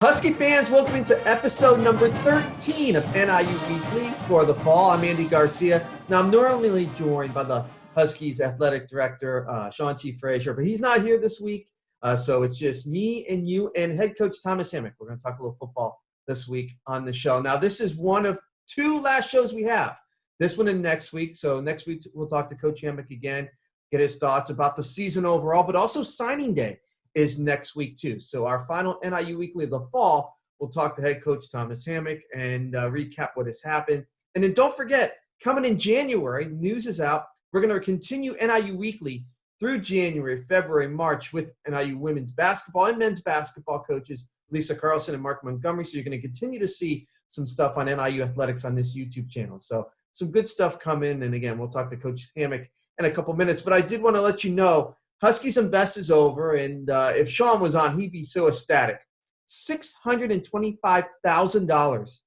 Husky fans, welcome into episode number 13 of NIU Weekly for the fall. I'm Andy Garcia. Now, I'm normally joined by the Huskies athletic director, Sean T. Frazier, but he's not here this week. So it's just me and you and head coach Thomas Hammock. We're going to talk a little football this week on the show. Now, this is one of two last shows we have, this one and next week. So next week, we'll talk to Coach Hammock again, get his thoughts about the season overall, but also signing day is next week too. So our final NIU Weekly of the fall, we'll talk to head coach Thomas Hammock and recap what has happened. And then don't forget, coming in January, news is out. We're going to continue NIU Weekly through January, February, March with NIU women's basketball and men's basketball coaches, Lisa Carlson and Mark Montgomery. So you're going to continue to see some stuff on NIU athletics on this YouTube channel. So some good stuff coming. And again, we'll talk to Coach Hammock in a couple minutes. But I did want to let you know, Huskies Invest is over, and if Sean was on, he'd be so ecstatic. $625,000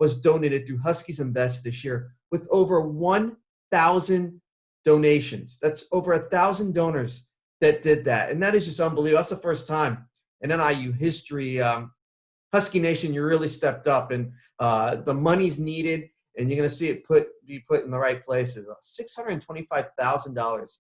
was donated through Huskies Invest this year with over 1,000 donations. That's over 1,000 donors that did that, and that is just unbelievable. That's the first time in NIU history. Husky Nation, you really stepped up, and the money's needed, and you're going to see it be put in the right places. $625,000.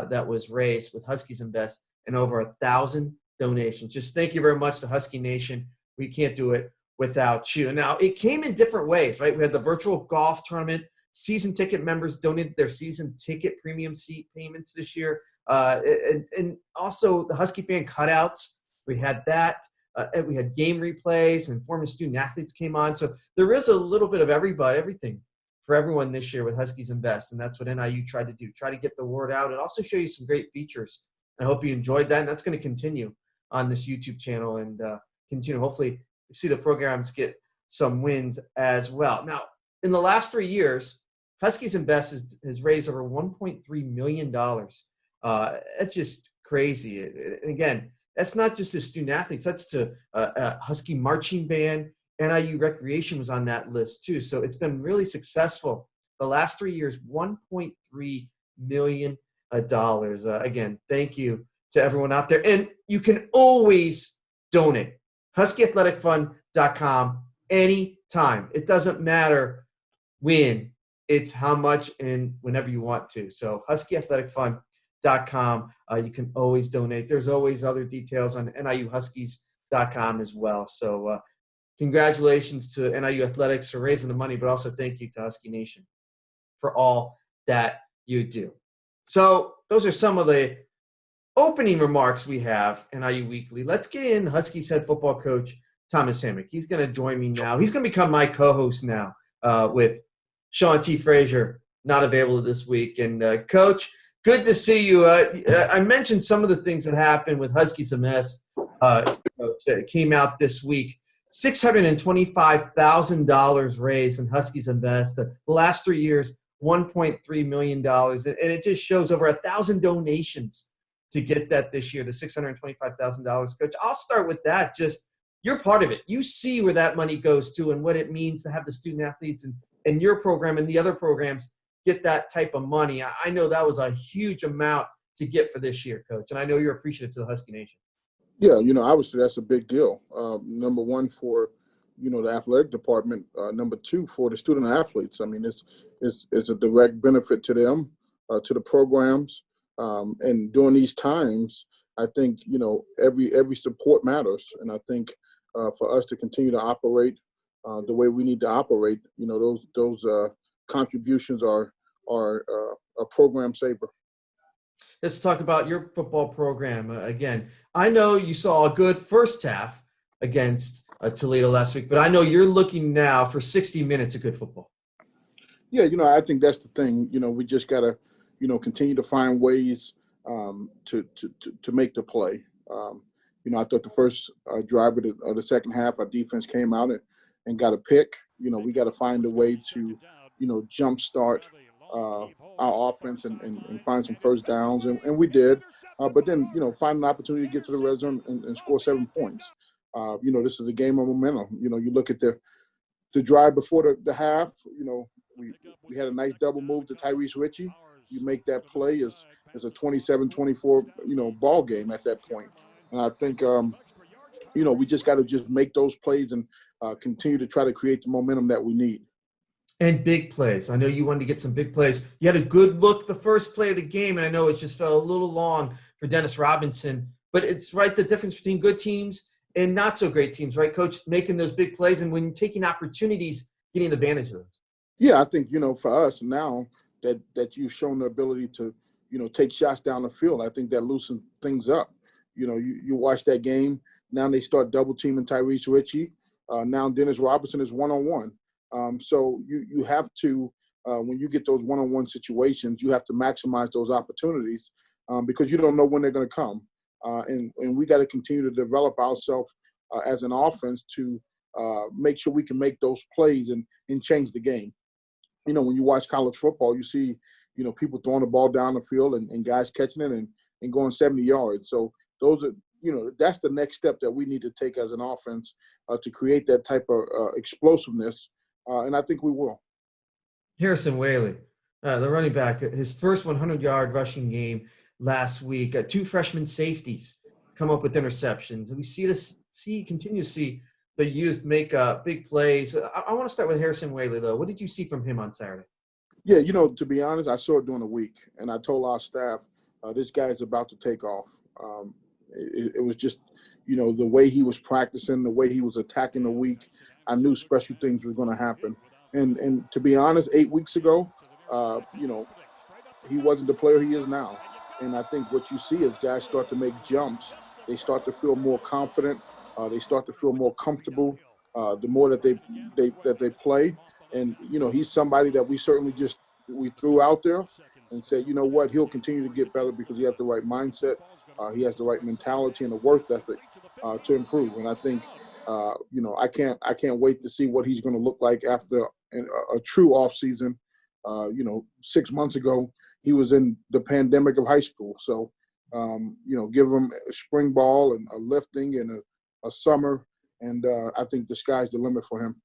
That was raised with Huskies Invest and over 1,000 donations. Just thank you very much to Husky Nation. We can't do it without you. Now, it came in different ways, right? We had the virtual golf tournament. Season ticket members donated their season ticket premium seat payments this year. And also the Husky fan cutouts. We had that. And we had game replays and former student athletes came on. So there is a little bit of everything for everyone this year with Huskies Invest, and that's what NIU tried to do, try to get the word out and also show you some great features. I hope you enjoyed that, and that's going to continue on this YouTube channel and continue. Hopefully, see the programs get some wins as well. Now, in the last 3 years, Huskies Invest has raised over $1.3 million. That's just crazy. And again, that's not just to student athletes. That's to Husky marching band. NIU Recreation was on that list too. So it's been really successful. The last 3 years, $1.3 million. Again, thank you to everyone out there. And you can always donate. HuskyAthleticFund.com anytime. It doesn't matter when, it's how much and whenever you want to. So HuskyAthleticFund.com, you can always donate. There's always other details on NIUHuskies.com as well. So congratulations to NIU Athletics for raising the money, but also thank you to Husky Nation for all that you do. So those are some of the opening remarks we have in NIU Weekly. Let's get in Huskies head football coach Thomas Hammock. He's going to join me now. He's going to become my co-host now with Sean T. Frazier, not available this week. And Coach, good to see you. I mentioned some of the things that happened with Huskies Invest that came out this week. $625,000 raised in Huskies Invest. The last 3 years, $1.3 million. And it just shows over 1,000 donations to get that this year, the $625,000. Coach, I'll start with that. Just you're part of it. You see where that money goes to and what it means to have the student athletes and your program and the other programs get that type of money. I know that was a huge amount to get for this year, Coach. And I know you're appreciative to the Husky Nation. Yeah, obviously that's a big deal. Number one for, the athletic department. Number two for the student athletes. I mean, it's a direct benefit to them, to the programs. And during these times, I think, every support matters. And I think for us to continue to operate the way we need to operate, those contributions are a program saver. Let's talk about your football program again. I know you saw a good first half against Toledo last week, but I know you're looking now for 60 minutes of good football. Yeah, I think that's the thing. We just got to, continue to find ways to make the play. I thought the first drive of the second half, our defense came out and got a pick. We got to find a way to, jumpstart our offense and find some first downs, and we did. But then, find an opportunity to get to the red zone and score 7 points. This is a game of momentum. You look at the drive before the half. We had a nice double move to Tyrese Ritchie. You make that play as a 27-24, ball game at that point. And I think, we just got to just make those plays and continue to try to create the momentum that we need. And big plays. I know you wanted to get some big plays. You had a good look the first play of the game, and I know it just fell a little long for Dennis Robinson. But it's right, the difference between good teams and not so great teams, right, Coach? Making those big plays and when taking opportunities, getting advantage of those. Yeah, I think, for us now that you've shown the ability to, take shots down the field, I think that loosens things up. You watch that game. Now they start double teaming Tyrese Ritchie. Now Dennis Robinson is one-on-one. So you have to, when you get those one-on-one situations, you have to maximize those opportunities because you don't know when they're going to come. And we got to continue to develop ourselves as an offense to make sure we can make those plays and change the game. When you watch college football, you see, people throwing the ball down the field and guys catching it and going 70 yards. So those are, that's the next step that we need to take as an offense to create that type of explosiveness. And I think we will. Harrison Whaley, the running back, his first 100-yard rushing game last week. Two freshman safeties come up with interceptions. And we continue to see the youth make big plays. I want to start with Harrison Whaley, though. What did you see from him on Saturday? Yeah, to be honest, I saw it during the week, and I told our staff, this guy's about to take off. It was just, the way he was practicing, the way he was attacking the week. I knew special things were going to happen. And to be honest, 8 weeks ago, he wasn't the player he is now. And I think what you see is guys start to make jumps. They start to feel more confident. They start to feel more comfortable the more that they play. And, he's somebody that we certainly we threw out there and said, you know what, he'll continue to get better because he has the right mindset. He has the right mentality and the work ethic to improve. And I think, I can't wait to see what he's going to look like after a true off season. 6 months ago, he was in the pandemic of high school. So, give him a spring ball and a lifting and a summer. And I think the sky's the limit for him.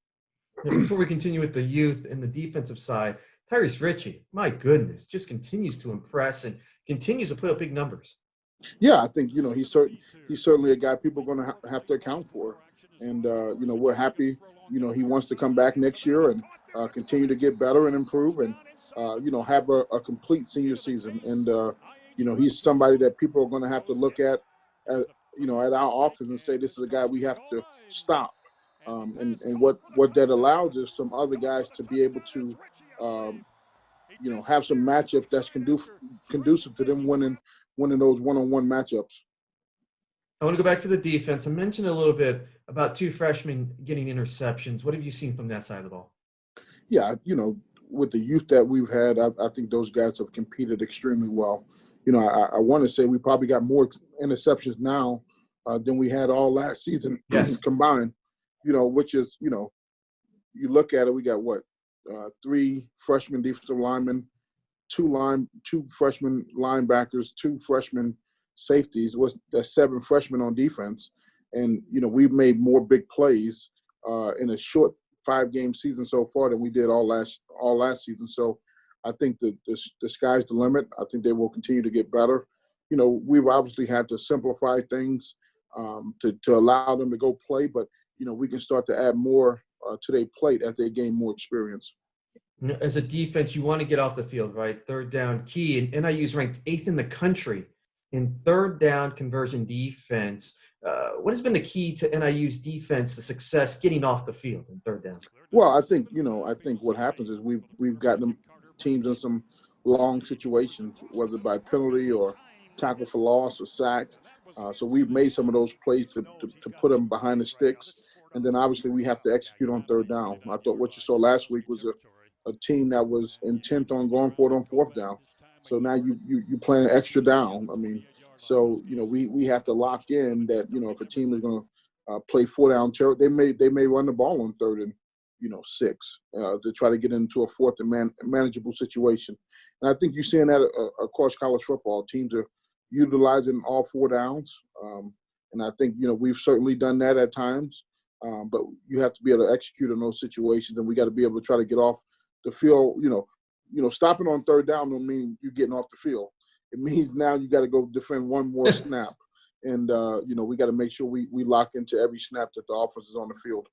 Before we continue with the youth and the defensive side, Tyrese Ritchie, my goodness, just continues to impress and continues to put up big numbers. Yeah, I think, he's certainly a guy people are going to have to account for. And, we're happy, he wants to come back next year and continue to get better and improve and, have a complete senior season. And, he's somebody that people are going to have to look at our offense and say, this is a guy we have to stop. And what that allows is some other guys to be able to, have some matchups that's conducive to them winning those one-on-one matchups. I want to go back to the defense. I mentioned a little bit about two freshmen getting interceptions. What have you seen from that side of the ball? Yeah, with the youth that we've had, I think those guys have competed extremely well. I want to say we probably got more interceptions now than we had all last season combined, which is, you look at it, we got three freshman defensive linemen, two freshman linebackers, two freshman safeties. That's 7 freshmen on defense. And, we've made more big plays in a short 5-game season so far than we did all last season. So I think the sky's the limit. I think they will continue to get better. We've obviously had to simplify things to allow them to go play, but, we can start to add more to their plate as they gain more experience. As a defense, you want to get off the field, right? Third down key. And NIU's ranked 8th in the country in third down conversion defense. What has been the key to NIU's defense, the success getting off the field in third down? Well, I think what happens is we've gotten teams in some long situations, whether by penalty or tackle for loss or sack. So we've made some of those plays to put them behind the sticks. And then obviously we have to execute on third down. I thought what you saw last week was a team that was intent on going for it on fourth down. So now you plan an extra down. I mean, so, we have to lock in that, if a team is going to play 4-down territory, they may run the ball on 3rd and, 6 to try to get into a 4th and manageable situation. And I think you're seeing that across college football. Teams are utilizing all 4 downs. And I think, we've certainly done that at times. But you have to be able to execute in those situations, and we got to be able to try to get off the field. Stopping on third down don't mean you getting off the field. It means now you got to go defend one more snap. and we got to make sure we lock into every snap that the offense is on the field.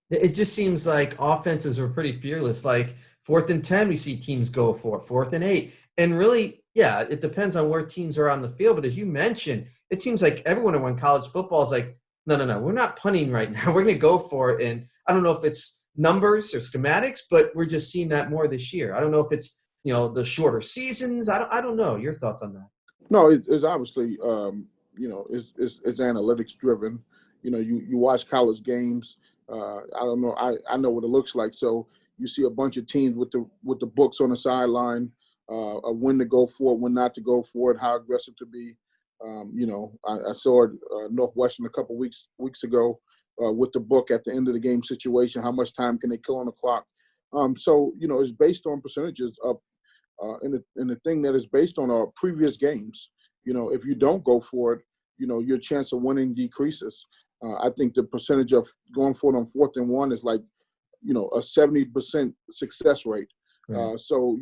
It just seems like offenses are pretty fearless. Like 4th and 10, we see teams go for it, 4th and 8. And really, yeah, it depends on where teams are on the field. But as you mentioned, it seems like everyone in college football is like, no, no, no, we're not punting right now. We're going to go for it. And I don't know if it's numbers or schematics, but we're just seeing that more this year. I don't know if it's, the shorter seasons. I don't know. Your thoughts on that? No, it's obviously it's analytics driven. You watch college games. I don't know. I know what it looks like. So you see a bunch of teams with the books on the sideline, of when to go for it, when not to go for it, how aggressive to be. I saw it, Northwestern a couple weeks ago, with the book at the end of the game situation. How much time can they kill on the clock? So it's based on percentages of, and the thing that is based on our previous games. If you don't go for it, your chance of winning decreases. I think the percentage of going for it on 4th and 1 is like, a 70% success rate. Right. So,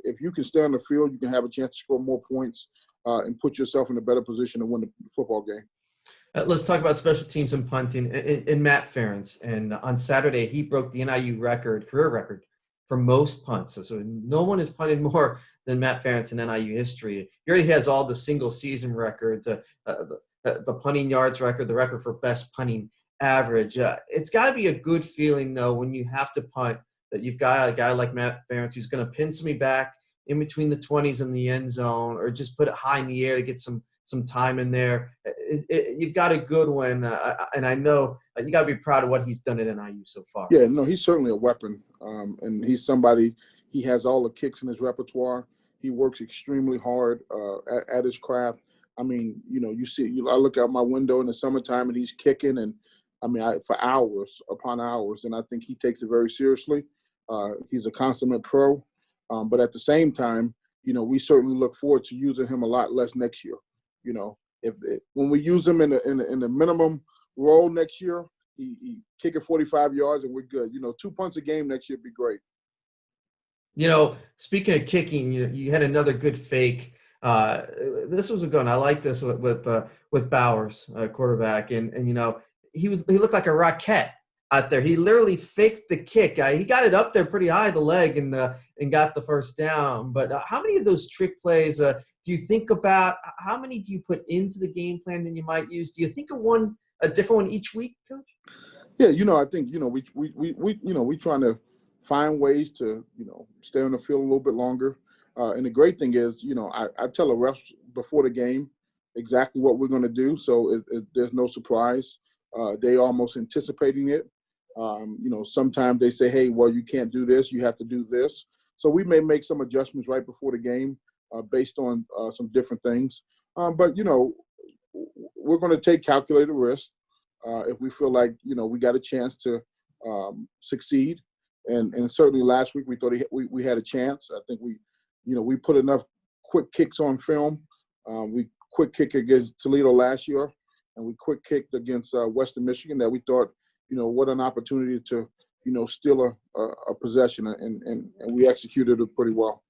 if you can stay on the field, you can have a chance to score more points, and put yourself in a better position to win the football game. Let's talk about special teams and punting and Matt Ferentz. And on Saturday, he broke the NIU career record for most punts. So no one has punted more than Matt Ferentz in NIU history. He already has all the single season records, the punting yards record, the record for best punting average. It's got to be a good feeling, though, when you have to punt, that you've got a guy like Matt Ferentz who's going to pin somebody back in between the 20s and the end zone, or just put it high in the air to get some time in there. You've got a good one, and I know you got to be proud of what he's done at NIU so far. Yeah, no, he's certainly a weapon, and he's somebody. He has all the kicks in his repertoire. He works extremely hard at his craft. I mean, I look out my window in the summertime and he's kicking, and for hours upon hours, and I think he takes it very seriously. He's a consummate pro, but at the same time, we certainly look forward to using him a lot less next year. When we use him in the minimum role next year, he kick it 45 yards and we're good. 2 punts a game next year would be great. Speaking of kicking, you had another good fake. This was a good one. I like this with Bowers, quarterback, and he looked like a rocket out there. He literally faked the kick. He got it up there pretty high, the leg, and got the first down. But how many of those trick plays do you think about? How many do you put into the game plan that you might use? Do you think of a different one each week, Coach? Yeah, I think we trying to find ways to stay on the field a little bit longer. And the great thing is, I tell the refs before the game exactly what we're going to do, so there's no surprise. They almost anticipating it. Sometimes they say, hey, well, you can't do this, you have to do this. So we may make some adjustments right before the game based on some different things. But we're going to take calculated risks if we feel like, we got a chance to succeed. And certainly last week we thought we had a chance. I think we put enough quick kicks on film. We quick kick against Toledo last year, and we quick kicked against Western Michigan that we thought, what an opportunity to, steal a possession, and we executed it pretty well.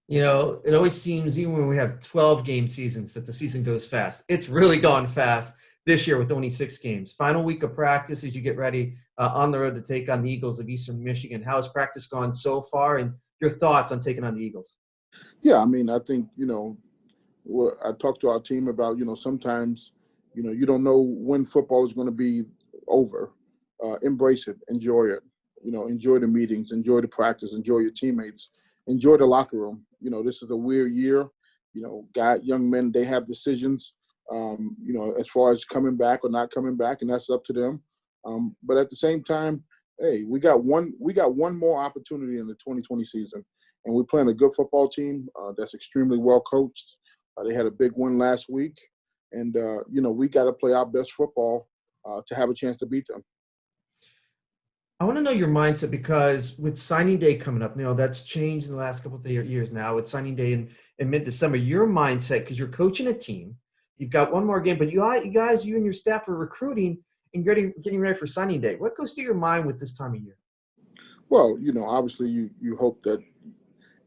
It always seems, even when we have 12-game seasons, that the season goes fast. It's really gone fast this year with only 6 games. Final week of practice as you get ready on the road to take on the Eagles of Eastern Michigan. How has practice gone so far, and your thoughts on taking on the Eagles? Yeah, I think, I talked to our team about, sometimes, you don't know when football is going to be over. Embrace it. Enjoy it. Enjoy the meetings. Enjoy the practice. Enjoy your teammates. Enjoy the locker room. This is a weird year. Young men, they have decisions, as far as coming back or not coming back, and that's up to them. But at the same time, hey, we got one more opportunity in the 2020 season, and we're playing a good football team that's extremely well coached. They had a big win last week, and we got to play our best football to have a chance to beat them. I want to know your mindset, because with signing day coming up, that's changed in the last couple of years now. With signing day in mid-December, your mindset, because you're coaching a team, you've got one more game, but you guys, you and your staff are recruiting and getting ready for signing day. What goes through your mind with this time of year? Well, obviously you hope that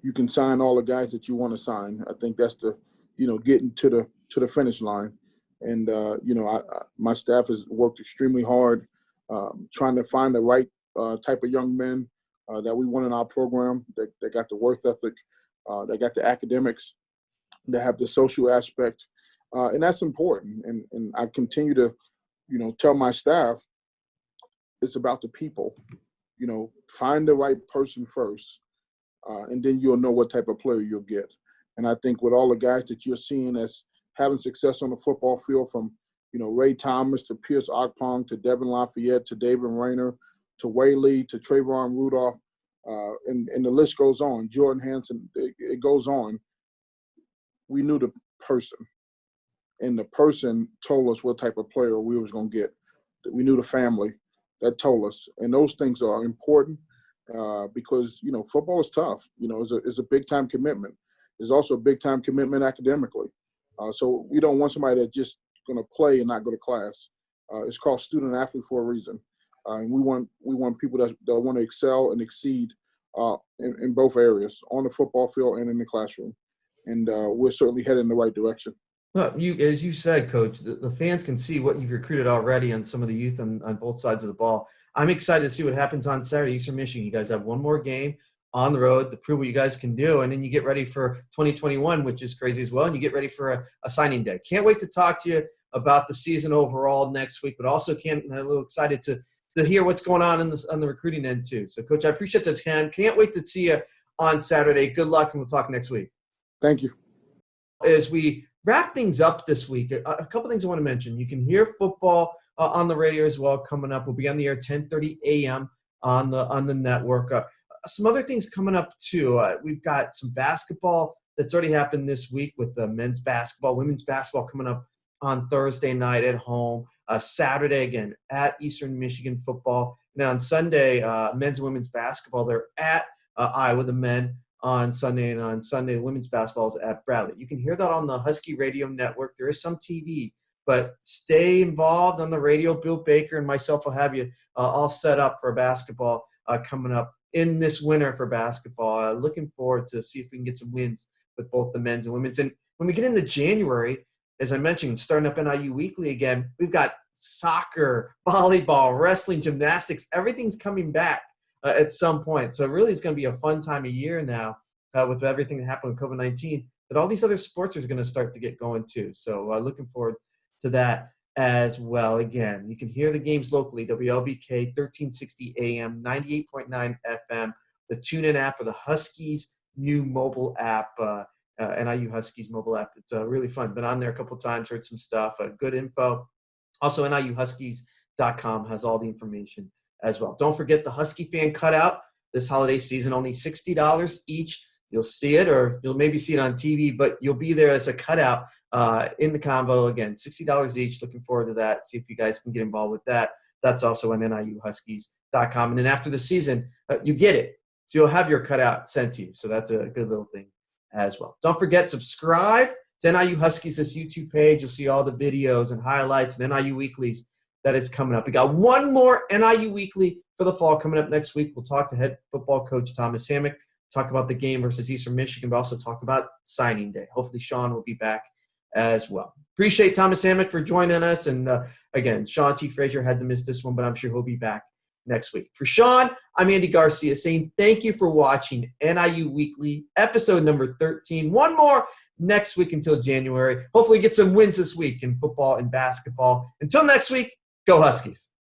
you can sign all the guys that you want to sign. I think that's the, getting to the finish line. And my staff has worked extremely hard trying to find the right type of young men that we want in our program. That got the worth ethic, that got the academics, that have the social aspect, and that's important. And I continue to, tell my staff it's about the people. Find the right person first, and then you'll know what type of player you'll get. And I think with all the guys that you're seeing as having success on the football field, from Ray Thomas to Pierce Akpong to Devin Lafayette to David Rayner to Whaley to Trayvon Rudolph, and the list goes on. Jordan Hanson, it goes on. We knew the person, and the person told us what type of player we was going to get. We knew the family that told us, and those things are important because football is tough. It's a big time commitment. There's also a big time commitment academically. So we don't want somebody that's just going to play and not go to class. It's called student athlete for a reason, and we want people that want to excel and exceed in both areas, on the football field and in the classroom. And we're certainly headed in the right direction. Well, as you said, Coach, the fans can see what you've recruited already on some of the youth on both sides of the ball. I'm excited to see what happens on Saturday, Eastern Michigan. You guys have one more game on the road to prove what you guys can do, and then you get ready for 2021, which is crazy as well, and you get ready for a signing day. Can't wait to talk to you about the season overall next week, but also I'm a little excited to hear what's going on on the recruiting end too. So, Coach, I appreciate the time. Can't wait to see you on Saturday. Good luck, and we'll talk next week. Thank you. As we wrap things up this week, a couple things I want to mention. You can hear football on the radio as well coming up. We'll be on the air 10:30 a.m. on the network. Some other things coming up too. We've got some basketball that's already happened this week with the men's basketball, women's basketball coming up on Thursday night at home. Saturday again at Eastern Michigan football. Now on Sunday, men's and women's basketball, they're at Iowa, the men on Sunday, and on Sunday, the women's basketball is at Bradley. You can hear that on the Husky Radio Network. There is some TV, but stay involved on the radio. Bill Baker and myself will have you all set up for basketball coming up in this winter for basketball. Looking forward to see if we can get some wins with both the men's and women's. And when we get into January, as I mentioned, starting up NIU Weekly again, we've got soccer, volleyball, wrestling, gymnastics. Everything's coming back at some point. So it really is going to be a fun time of year now with everything that happened with COVID-19. But all these other sports are going to start to get going too. So looking forward to that as well. Again, you can hear the games locally, WLBK 1360 AM, 98.9 FM, the TuneIn app, or the Huskies new mobile app, NIU Huskies mobile app. It's really fun. Been on there a couple of times, heard some stuff, good info. Also, NIUHuskies.com has all the information as well. Don't forget the Husky fan cutout this holiday season, only $60 each. You'll see it, or you'll maybe see it on TV, but you'll be there as a cutout in the combo. Again, $60 each. Looking forward to that. See if you guys can get involved with that. That's also on NIUHuskies.com. And then after the season, you get it. So you'll have your cutout sent to you. So that's a good little thing as well. Don't forget, subscribe to NIU Huskies, this YouTube page. You'll see all the videos and highlights and NIU Weeklies that is coming up. We got one more NIU Weekly for the fall coming up next week. We'll talk to head football coach Thomas Hammock, talk about the game versus Eastern Michigan, but also talk about signing day. Hopefully Sean will be back as well. Appreciate Thomas Hammock for joining us. And again, Sean T. Frazier had to miss this one, but I'm sure he'll be back next week. For Sean, I'm Andy Garcia saying thank you for watching NIU Weekly, episode number 13. One more next week until January. Hopefully get some wins this week in football and basketball. Until next week, go Huskies.